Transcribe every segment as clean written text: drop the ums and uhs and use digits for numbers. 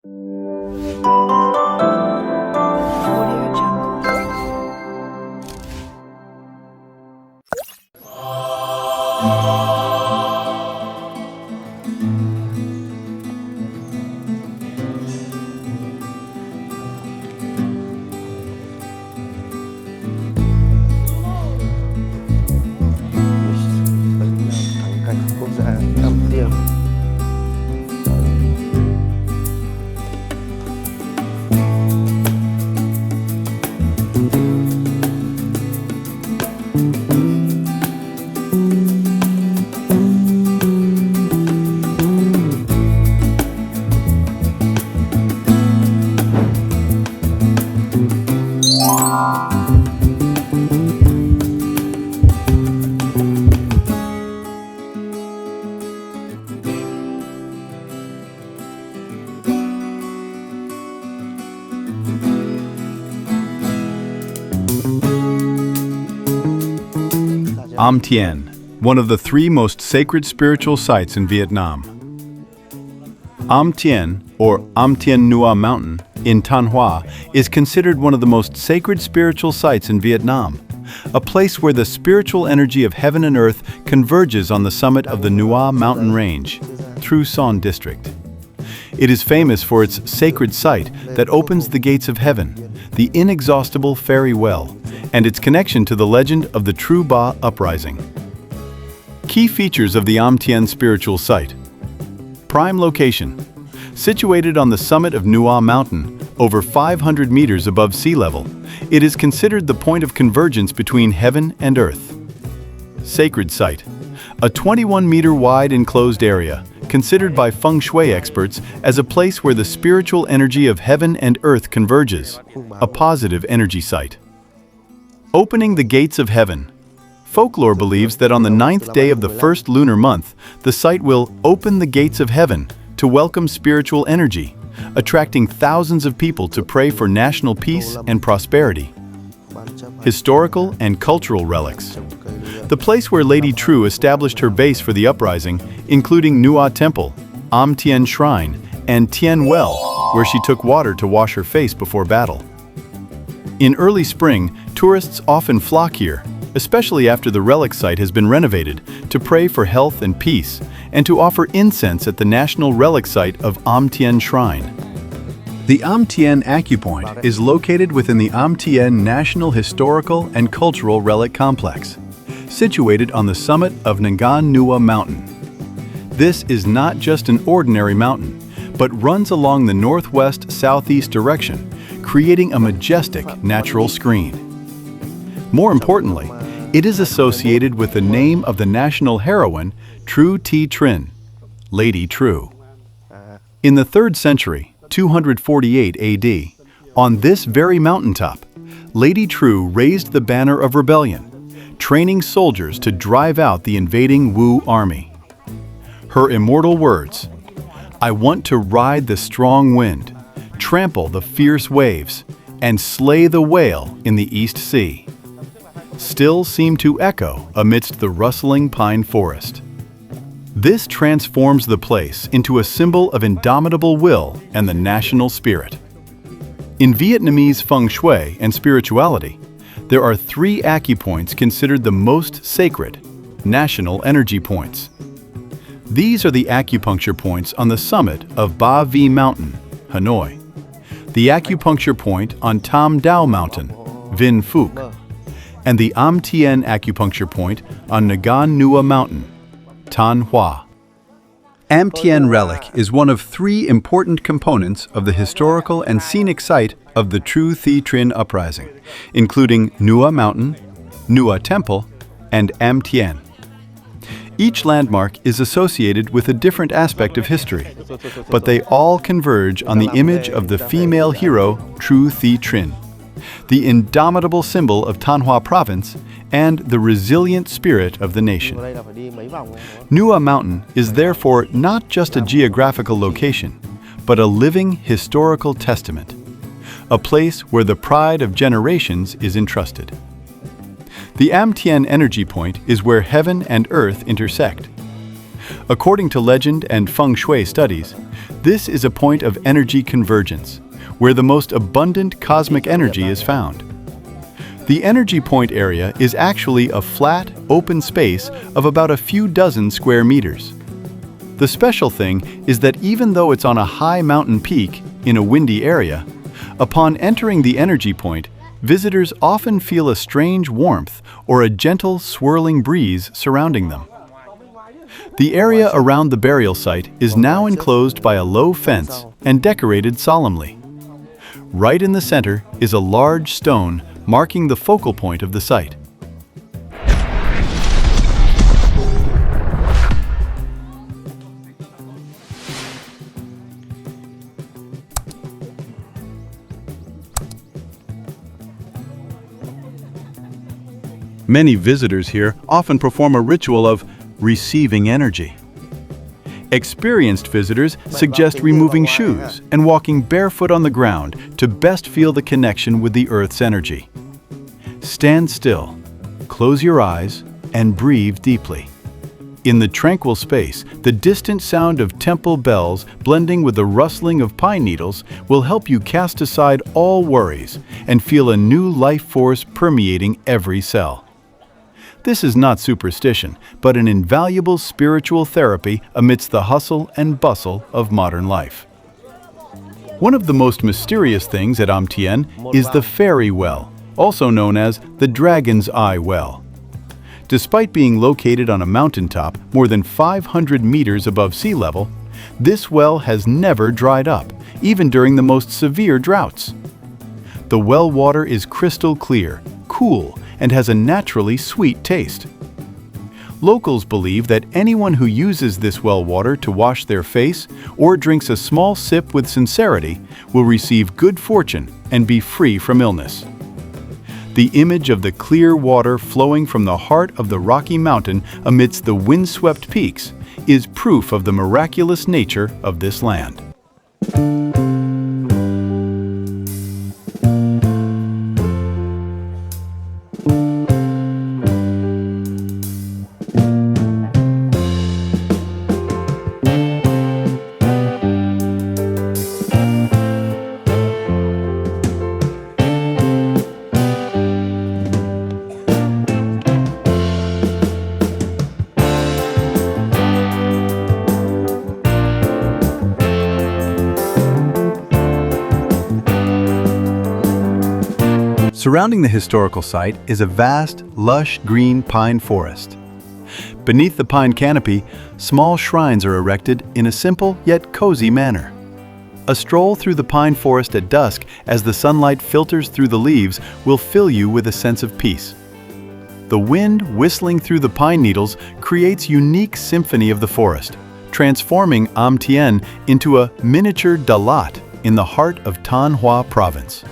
Quốc gia Nam Tiem. Tiem, one of the three most sacred spiritual sites in Vietnam. Tiem, or Tien Nua Mountain, in Thanh Hoa, is considered one of the most sacred spiritual sites in Vietnam, a place where the spiritual energy of heaven and earth converges on the summit of the Nua mountain range, Thu Son district. It is famous for its sacred site that opens the gates of heaven, the inexhaustible fairy well, and its connection to the legend of the True Ba uprising. Key features of the Tien spiritual site. Prime location. Situated on the summit of Nua Mountain, over 500 meters above sea level, it is considered the point of convergence between heaven and earth. Sacred site. A 21-meter wide enclosed area, considered by feng shui experts as a place where the spiritual energy of heaven and earth converges, a positive energy site. Opening the gates of heaven. Folklore believes that on the 9th day of the first lunar month, the site will open the gates of heaven to welcome spiritual energy, attracting thousands of people to pray for national peace and prosperity. Historical and cultural relics. The place where Lady True established her base for the uprising, including Nua Temple, Tien Shrine, and Tien Well, where she took water to wash her face before battle. In early spring, tourists often flock here, especially after the relic site has been renovated, to pray for health and peace, and to offer incense at the national relic site of Tien Shrine. The Tien Acupoint is located within the Tien National Historical and Cultural Relic Complex, situated on the summit of Ngan Nua Mountain. This is not just an ordinary mountain, but runs along the northwest-southeast direction, creating a majestic natural screen. More importantly, it is associated with the name of the national heroine, Tru Thi Trinh, Lady True. In the 3rd century, 248 AD, on this very mountaintop, Lady True raised the banner of rebellion, training soldiers to drive out the invading Wu army. Her immortal words, "I want to ride the strong wind, trample the fierce waves, and slay the whale in the East Sea," still seem to echo amidst the rustling pine forest. This transforms the place into a symbol of indomitable will and the national spirit. In Vietnamese feng shui and spirituality, there are 3 acupoints considered the most sacred, national energy points. These are the acupuncture points on the summit of Ba Vi Mountain, Hanoi, the acupuncture point on Tam Dao Mountain, Vinh Phuc, and the Tien acupuncture point on Ngan Nua Mountain, Thanh Hoa. Tien Relic is one of 3 important components of the historical and scenic site of the Tru Thi Trinh uprising, including Nua Mountain, Nua Temple, and Tien. Each landmark is associated with a different aspect of history, but they all converge on the image of the female hero Tru Thi Trinh, the indomitable symbol of Thanh Hoa province and the resilient spirit of the nation. Nua Mountain is therefore not just a geographical location, but a living historical testament, a place where the pride of generations is entrusted. The Tien energy point is where heaven and earth intersect. According to legend and feng shui studies, This is a point of energy convergence, where the most abundant cosmic energy is found. The energy point area is actually a flat, open space of about a few dozen square meters. The special thing is that even though it's on a high mountain peak in a windy area, upon entering the energy point, visitors often feel a strange warmth or a gentle, swirling breeze surrounding them. The area around the burial site is now enclosed by a low fence and decorated solemnly. Right in the center is a large stone marking the focal point of the site. Many visitors here often perform a ritual of receiving energy. Experienced visitors suggest removing shoes and walking barefoot on the ground to best feel the connection with the Earth's energy. Stand still, close your eyes, and breathe deeply. In the tranquil space, the distant sound of temple bells blending with the rustling of pine needles will help you cast aside all worries and feel a new life force permeating every cell. This is not superstition, but an invaluable spiritual therapy amidst the hustle and bustle of modern life. One of the most mysterious things at Tiem is the fairy well, also known as the Dragon's Eye Well. Despite being located on a mountaintop more than 500 meters above sea level, this well has never dried up, even during the most severe droughts. The well water is crystal clear, cool, and has a naturally sweet taste. Locals believe that anyone who uses this well water to wash their face or drinks a small sip with sincerity will receive good fortune and be free from illness. The image of the clear water flowing from the heart of the Rocky Mountain amidst the windswept peaks is proof of the miraculous nature of this land. Surrounding the historical site is a vast, lush green pine forest. Beneath the pine canopy, small shrines are erected in a simple yet cozy manner. A stroll through the pine forest at dusk as the sunlight filters through the leaves will fill you with a sense of peace. The wind whistling through the pine needles creates unique symphony of the forest, transforming Tiem into a miniature Dalat in the heart of Thanh Province.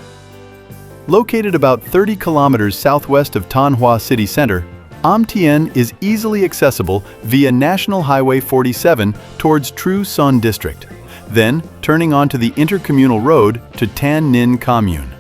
Located about 30 kilometers southwest of Thanh city center, Tiem is easily accessible via National Highway 47 towards Tru Son District, then turning onto the intercommunal road to Tan Ninh Commune.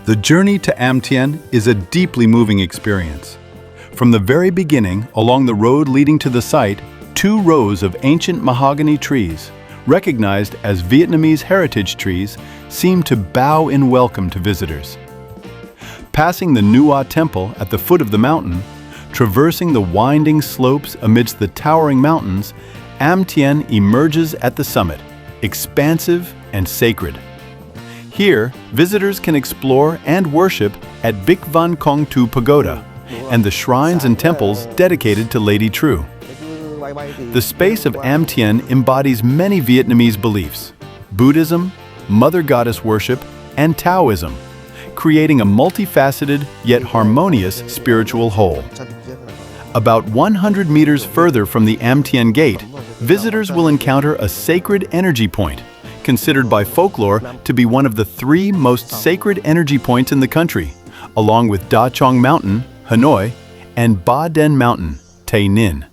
The journey to Tiem is a deeply moving experience. From the very beginning, along the road leading to the site, 2 rows of ancient mahogany trees, recognized as Vietnamese heritage trees, seem to bow in welcome to visitors. Passing the Nua Temple at the foot of the mountain, Traversing the winding slopes amidst the towering mountains, Tien emerges at the summit, expansive and sacred. Here, visitors can explore and worship at Bik Van Kong Tu Pagoda and the shrines and temples dedicated to Lady True. The space of Tien embodies many Vietnamese beliefs: Buddhism, Mother Goddess worship, and Taoism, creating a multifaceted yet harmonious spiritual whole. About 100 meters further from the Tien Gate, visitors will encounter a sacred energy point, considered by folklore to be one of the 3 most sacred energy points in the country, along with Da Chong Mountain, Hanoi, and Ba Den Mountain, Tay Ninh.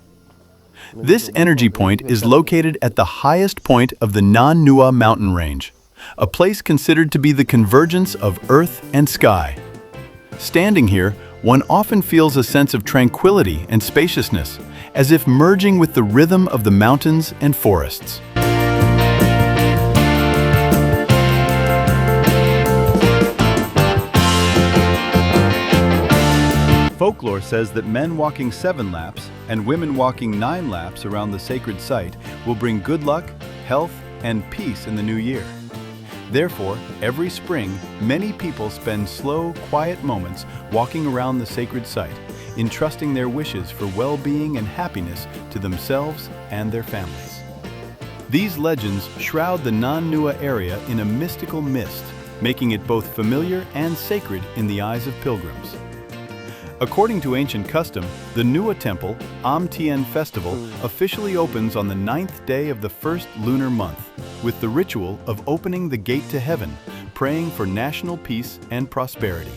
This energy point is located at the highest point of the Nan Nua mountain range, a place considered to be the convergence of earth and sky. Standing here, one often feels a sense of tranquility and spaciousness, as if merging with the rhythm of the mountains and forests. Folklore says that men walking 7 laps and women walking 9 laps around the sacred site will bring good luck, health, and peace in the new year. Therefore, every spring, many people spend slow, quiet moments walking around the sacred site, entrusting their wishes for well-being and happiness to themselves and their families. These legends shroud the Nan Nua area in a mystical mist, making it both familiar and sacred in the eyes of pilgrims. According to ancient custom, the Nua Temple Tien Festival officially opens on the 9th day of the first lunar month, with the ritual of opening the gate to heaven, praying for national peace and prosperity.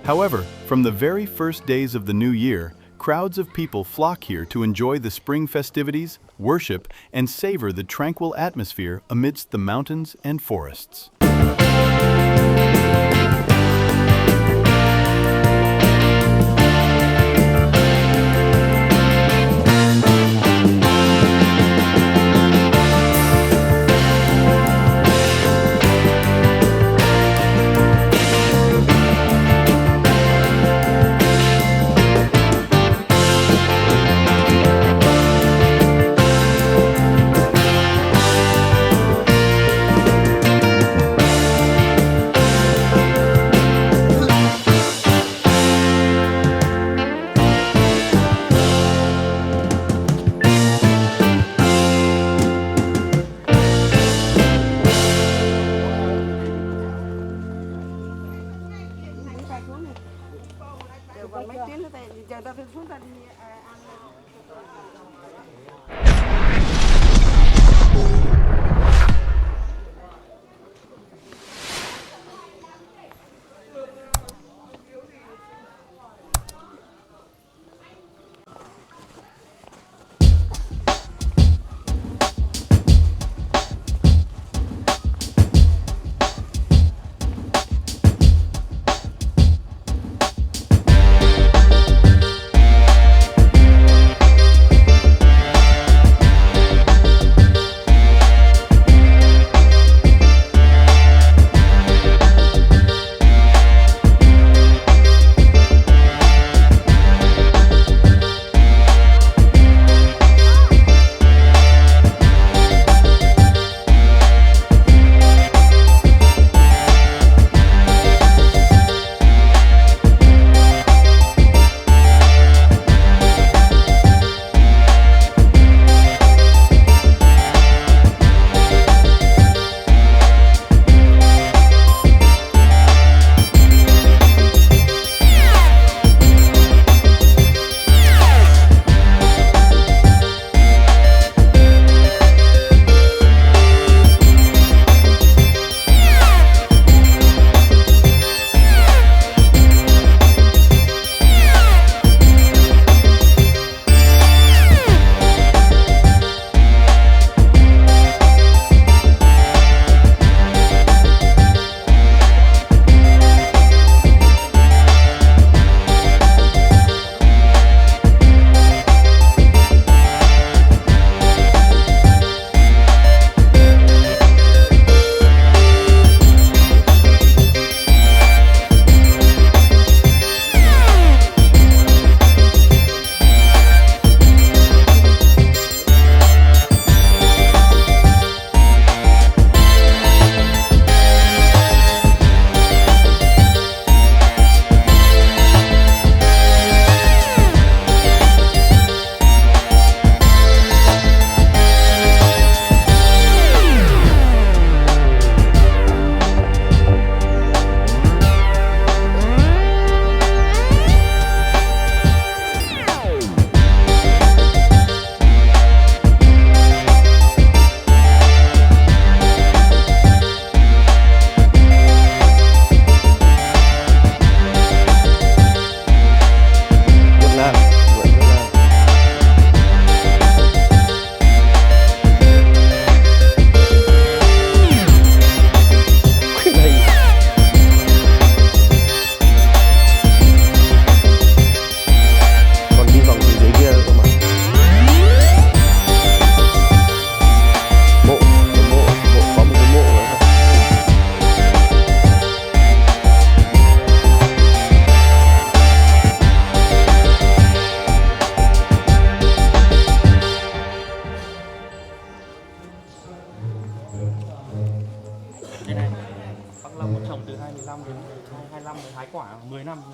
However, from the very first days of the new year, crowds of people flock here to enjoy the spring festivities, worship, and savor the tranquil atmosphere amidst the mountains and forests.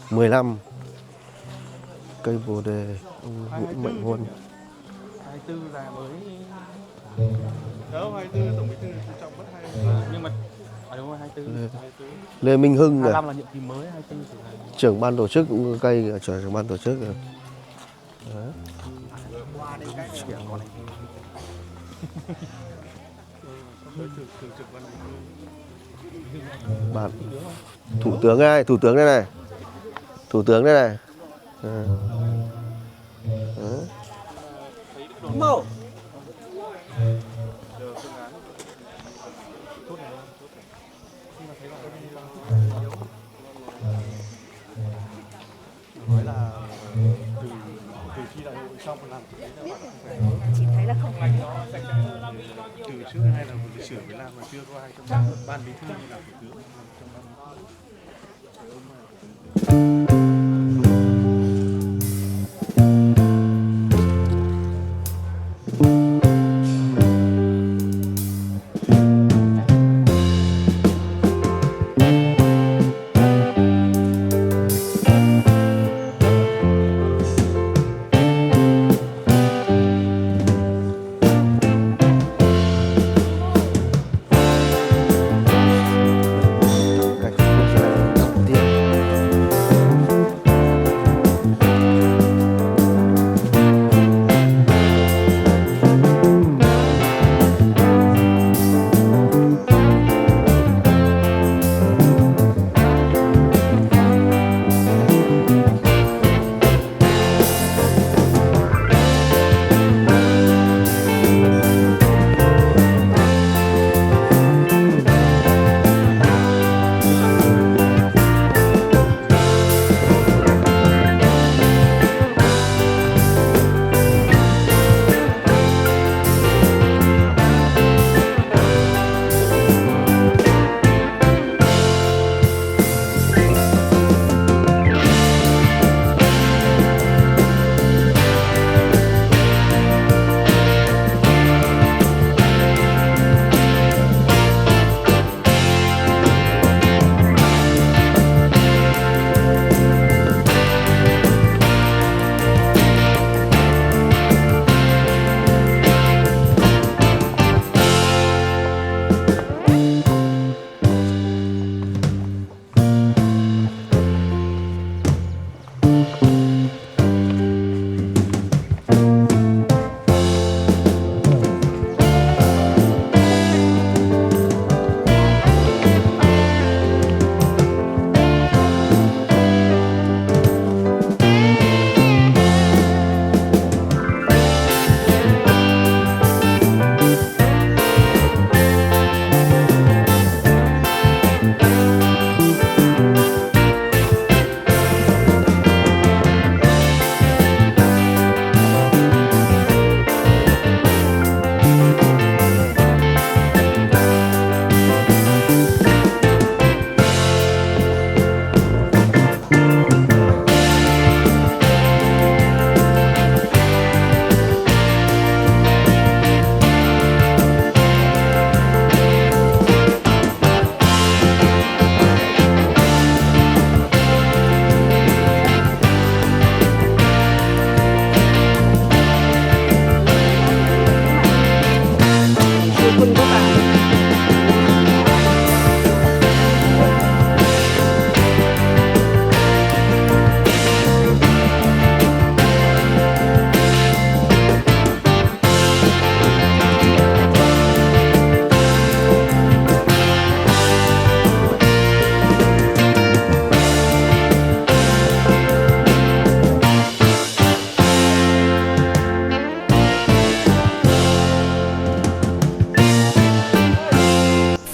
15 cây bồ đề Nguyễn Mạnh Huân. 24 là mới đâu 24 tổng bí thư chú trọng mất 2 nhưng mà đúng rồi 24 Lê Minh Hưng 25 là nhiệm kỳ mới 24 thì là trưởng ban tổ chức cũng cây trưởng ban tổ chức. qua đây cái chuyện còn này Bạn thủ tướng đây này. Thủ tướng đây này. Màu nói là từ khi đại hội xong một lần Chị thấy là không phải từ trước hay là một lịch sử mới làm mà chưa có ai trong ban bí thư như là thủ tướng trong ban bí thư.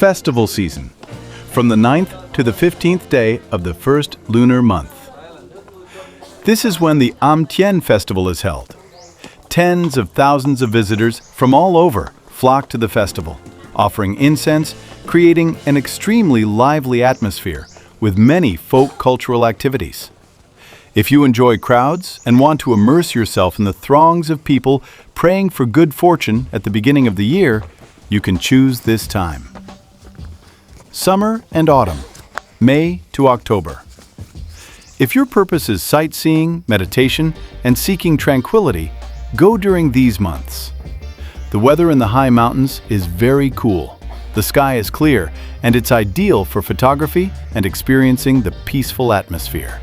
Festival season, from the 9th to the 15th day of the first lunar month. This is when the Tiem festival is held. Tens of thousands of visitors from all over flock to the festival, offering incense, creating an extremely lively atmosphere with many folk cultural activities. If you enjoy crowds and want to immerse yourself in the throngs of people praying for good fortune at the beginning of the year, you can choose this time. Summer and autumn, May to October. If your purpose is sightseeing, meditation, and seeking tranquility, go during these months. The weather in the high mountains is very cool. The sky is clear, and it's ideal for photography and experiencing the peaceful atmosphere.